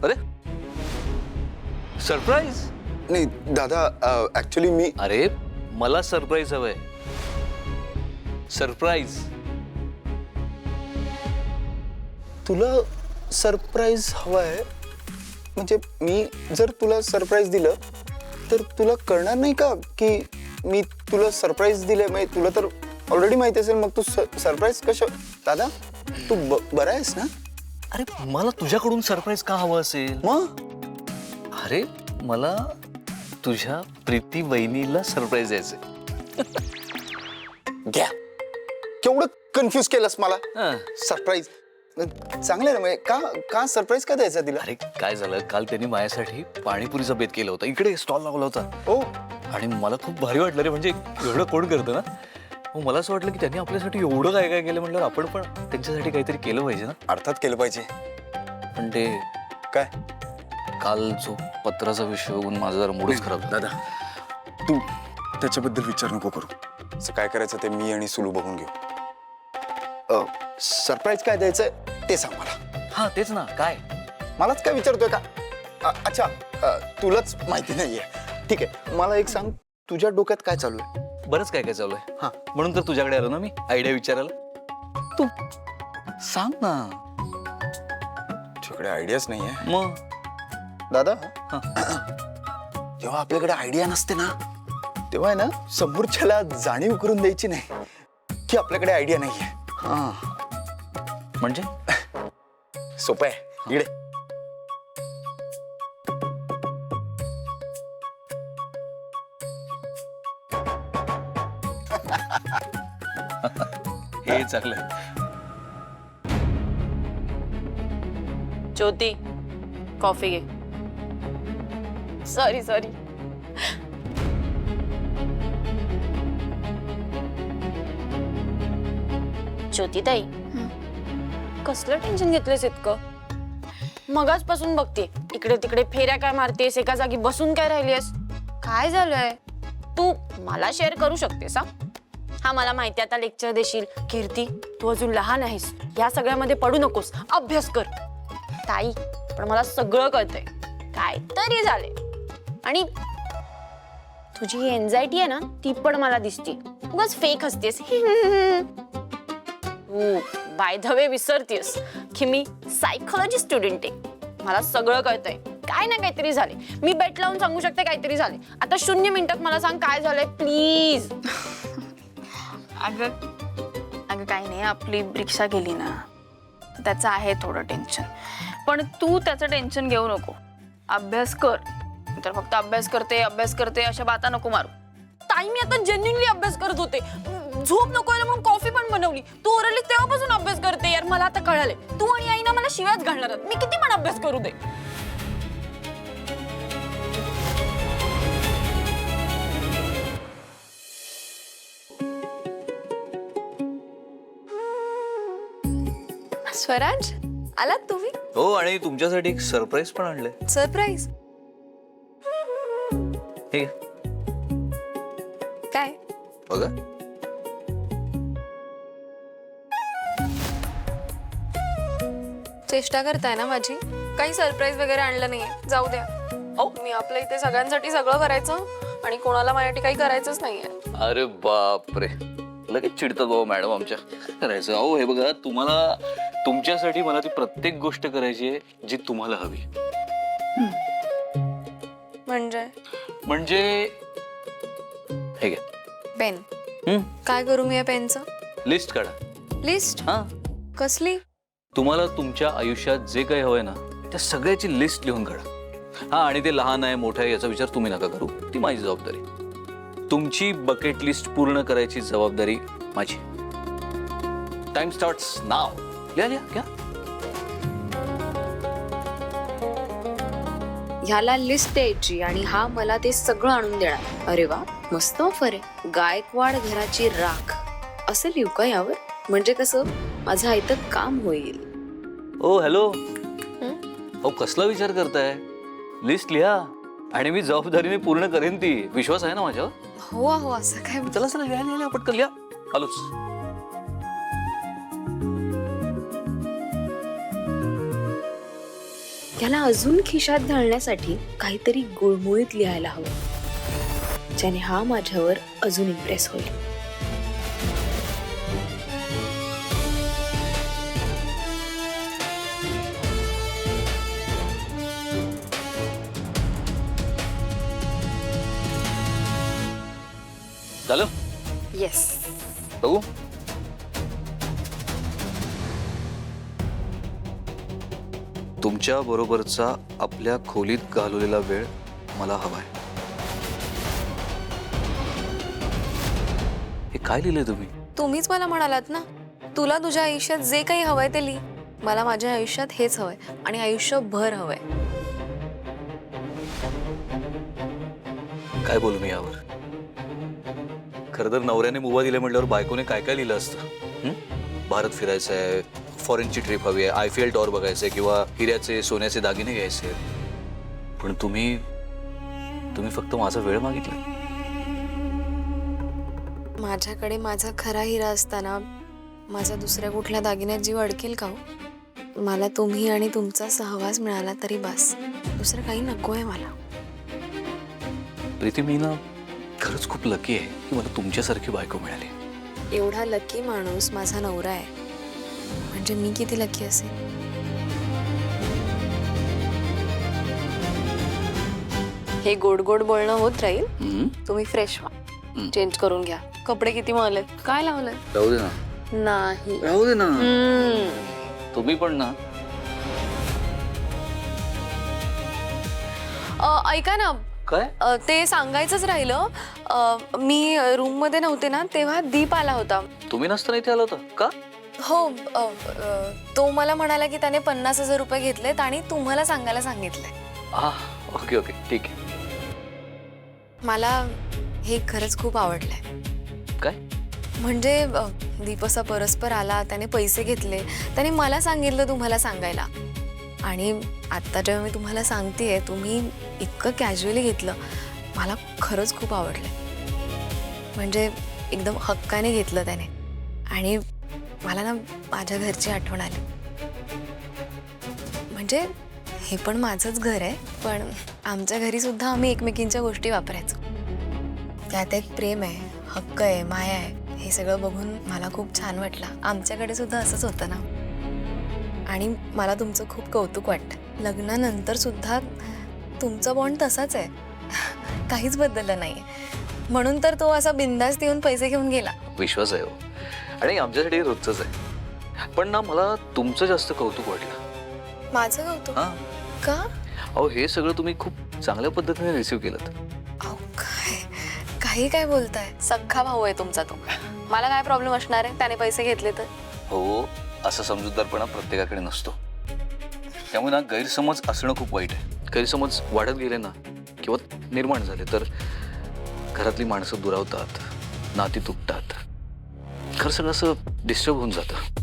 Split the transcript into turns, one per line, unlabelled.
अरे सरप्राईज?
नाही दादा, ऍक्च्युली मी
अरे मला सरप्राईज हवंय. सरप्राईज.
तुला सरप्राईज हवाय म्हणजे मी जर तुला सरप्राईज दिलं तर तुला कळणार नाही का की मी तुला सरप्राईज दिलंय? म्हणजे तुला तर ऑलरेडी माहिती असेल, मग तू सरप्राईज कसं? दादा तू बरा आहेस ना?
अरे मला तुझ्याकडून सरप्राईज का हवं असेल?
मग
अरे मला तुझ्या प्रीती वहिनीला सरप्राईज द्यायचंय.
घ्या, केवढं कन्फ्युज केलंस मला.
हं.
सरप्राईज चांगलं ना, म्हणजे का सरप्राईज का द्यायचा तिला?
अरे काय झालं, काल त्यांनी माझ्यासाठी पाणीपुरीचा बेत केला होता. इकडे स्टॉल लावला होता.
हो.
आणि मला खूप भारी वाटलं रे. म्हणजे एवढं कोण करतं ना. मग मला असं वाटलं की त्यांनी आपल्यासाठी एवढं काय काय केलं, म्हटलं आपण पण त्यांच्यासाठी काहीतरी केलं पाहिजे ना.
अर्थात केलं पाहिजे.
पण ते
काय
काल जो पत्राचा विषय बघून माझा जरा मूडच खराब झाला.
दादा तू त्याच्याबद्दल विचार नको करू. असं काय करायचं ते मी आणि सुलू बघून घेऊ. सरप्राईज काय द्यायचंय ते सांग मला.
हा तेच ना. काय
मलाच काय विचारतोय का? अच्छा, तुलाच माहिती नाहीये. ठीक आहे, मला एक सांग, तुझ्या डोक्यात काय चालू आहे?
बरंच काय काय चालू आहे.
हा,
म्हणून तर तुझ्याकडे आलो ना मी आयडिया विचारायला. तू सांग ना.
तुझ्याकडे आयडियाच नाहीये.
मग
दादा, जेव्हा आपल्याकडे आयडिया नसते ना, तेव्हा आहे ना समोरच्याला जाणीव करून द्यायची नाही की आपल्याकडे आयडिया नाहीये. हा
म्हणजे
सोपं आहे. इकडे
हे चांगलं.
ज्योती, कॉफी घे. Sorry sorry. ज्योतिताई, कसलं टेन्शन घेतलंयस इतकं? मगाचपासून बघते, इकडे तिकडे फेऱ्या काय मारतेस, एका जागी बसून काय राहिलीस? काय झालंय? तू मला शेअर करू शकतेस? हा मला माहिती, आता लेक्चर देशील. कीर्ती, तू अजून लहान आहेस, या सगळ्यामध्ये पडू नकोस, अभ्यास कर. ताई, पण मला सगळं कळतंय, काय तरी झाले. आणि तुझी एन्झायटी आहे ना, ती पण मला दिसते. उगाच फेक असतेस. बाय द वे विसरतेस की मी सायकोलॉजी स्टुडंट आहे. मला सगळं कळतंय, काय ना काहीतरी झाले. मी बेट लावून सांगू शकते काहीतरी झाले. आता 0 मिनिटात मला सांग काय झालंय प्लीज.
अगं काही नाही, आपली रिक्षा गेली ना, त्याचं आहे थोडं टेन्शन. पण तू त्याचं टेन्शन घेऊ नको. अभ्यास कर. तर फक्त अभ्यास करते अशा बाता नको मारू.
ताई, मी आता जेन्युइनली अभ्यास करत होते. झोप नको म्हणून कॉफी पण बनवली. तू ओरडली तेव्हापासून अभ्यास करते. यार मला आता कळाले, तू आणि आई ना मला शिव्याच घालणार. मी किती पण अभ्यास करू दे.
स्वराज, आलात तुम्ही?
हो, आणि तुमच्यासाठी एक सरप्राईज पण आणलंय.
सरप्राईज?
हे
काय?
बघा.
चेष्टा करताय ना माझी? काही सरप्राईज वगैरे आणलं नाहीये, जाऊ द्या. मी आपल्या इथे सगळ्यांसाठी सगळं करायचं आणि कोणाला माझ्यासाठी काही करायचंच नाहीये.
अरे बापरे, लगेच चिडतात बाबा मॅडम आमच्या. करायचं अहो, हे बघा, तुम्हाला तुमच्यासाठी मला ती प्रत्येक गोष्ट करायची आहे जी तुम्हाला हवी. म्हणजे हे घ्या
पेन. काय करू मी या पेनचं?
लिस्ट काढा.
लिस्ट?
हा,
कसली?
तुम्हाला तुमच्या आयुष्यात जे काही हवंय ना, त्या सगळ्याची लिस्ट लिहून काढा. हा, आणि ते लहान आहे मोठं आहे याचा विचार तुम्ही नका करू, ती माझी जबाबदारी. तुमची बकेट लिस्ट पूर्ण करायची जबाबदारी माझी. टाइम स्टार्ट्स नाव. लिहा लिहा घ्या.
ह्याला लिस्ट द्यायची आणि हा मला ते सगळं आणून देणार. अरे वा, मस्त ऑफर आहे. गायकवाड घराची राख असं लिहू का यावर? म्हणजे कसं माझं आयतं काम होईल.
ओ हॅलो, अहो कसला विचार करताय? लिस्ट लिहा आणि मी जबाबदारीने पूर्ण करेन ती. विश्वास आहे ना माझ्यावर?
हो हो, असं काय?
चला चला लिहा लिहा पटकन लिहा. आलोच.
त्याला अजून खिशात घालण्यासाठी काहीतरी गुळमुळीत लिहायला हवं, ज्याने हा माझ्यावर अजून इम्प्रेस होईल.
झालं
येस.
बघू. तुमच्या बरोबरचा आपल्या खोलीत घालवलेला वेळ मला हवाय. हे काय लिहिलंय तुम्ही?
तुम्हीच मला म्हणालात ना, तुला तुझ्या आयुष्यात जे काही हवंय ते लिही. मला माझ्या आयुष्यात हेच हवंय आणि आयुष्यभर हवंय.
काय बोलू मी यावर? खरं तर नवऱ्याने मुभा दिले म्हटल्यावर बायकोने काय काय लिहिलं असतं? हं? भारत फिरायचं आहे, फॉरेनची ट्रिप हवी आहे, आयफीएल टॉवर बघायचंय किंवा हिऱ्याचे सोन्याचे दागिने घ्यायचे. पण तुम्ही फक्त माझा वेळ मागितला.
माझ्याकडे माझा खरा हिरा असताना माझा दुसऱ्या कुठल्या दागिन्यात जीव अडकेल का हो? मला तुम्ही आणि तुमचा सहवास मिळाला तरी बस, दुसरं काही नको आहे मला.
प्रीती, मी ना खरंच खूप लकी आहे की मला तुमच्यासारखी बायको मिळाली.
एवढा लकी माणूस माझा नवरा आहे, म्हणजे मी किती लकी असेल. हे गोड गोड बोलणं होत राहील. तुम्ही फ्रेश व्हा, चेंज करून घ्या. कपडे किती मळलेत, काय लावलंय?
राहू दे ना,
नाही.
राहू दे ना. तुम्ही पण ना.
ऐका ना,
काय?
ते सांगायचंच राहिलं. मी रूम मध्ये नव्हते ना, तेव्हा दीप आला होता.
तुम्ही नसताना इथे आला होता का?
हो, तो मला म्हणाला की त्याने 50,000 रुपये घेतलेत आणि तुम्हाला सांगायला सांगितलंय.
ओके ओके, ठीक आहे.
मला हे खरंच खूप आवडलंय.
काय?
म्हणजे दीप असा परस्पर आला, त्याने पैसे घेतले, त्याने मला सांगितलं तुम्हाला सांगायला. आणि आत्ता जेव्हा मी तुम्हाला सांगतेय, तुम्ही इतकं कॅज्युअली घेतलं, मला खरंच खूप आवडलं. म्हणजे एकदम हक्काने घेतलं त्याने. आणि मला ना माझ्या घरची आठवण आली. म्हणजे हे पण माझंच घर आहे, पण आमच्या घरी सुद्धा आम्ही एकमेकींच्या गोष्टी वापरायचो. त्यात एक प्रेम आहे, हक्क आहे, माया आहे. हे सगळं बघून मला खूप छान वाटलं. आमच्याकडे सुद्धा असंच होतं ना. आणि मला तुमचं खूप कौतुक वाटतं. लग्नानंतर सुद्धा तुमचा बॉन्ड तसाच आहे, काहीच बदललं नाही. म्हणून तर तो असा बिंदास्त येऊन पैसे घेऊन गेला.
विश्वास आहे हो, आणि आमच्यासाठी रोजच आहे. पण ना मला तुमचं जास्त कौतुक वाटलं.
माझं कौतुक?
हां.
का?
अहो, हे सगळं तुम्ही खूप चांगल्या पद्धतीने रिसीव्ह केलं.
अहो, काही काय बोलताय? सख्खा भाऊ आहे तुमचा तो. मला काय प्रॉब्लेम असणार आहे त्याने पैसे घेतले तर?
हो, असा समजूतदारपणा प्रत्येकाकडे नसतो. त्यामुळे ना गैरसमज असणं खूप वाईट आहे. गैरसमज वाढत गेले ना किंवा निर्माण झाले तर घरातली माणसं दुरावतात, नाती तुटतात, खरं सगळं असं डिस्टर्ब होऊन जातं.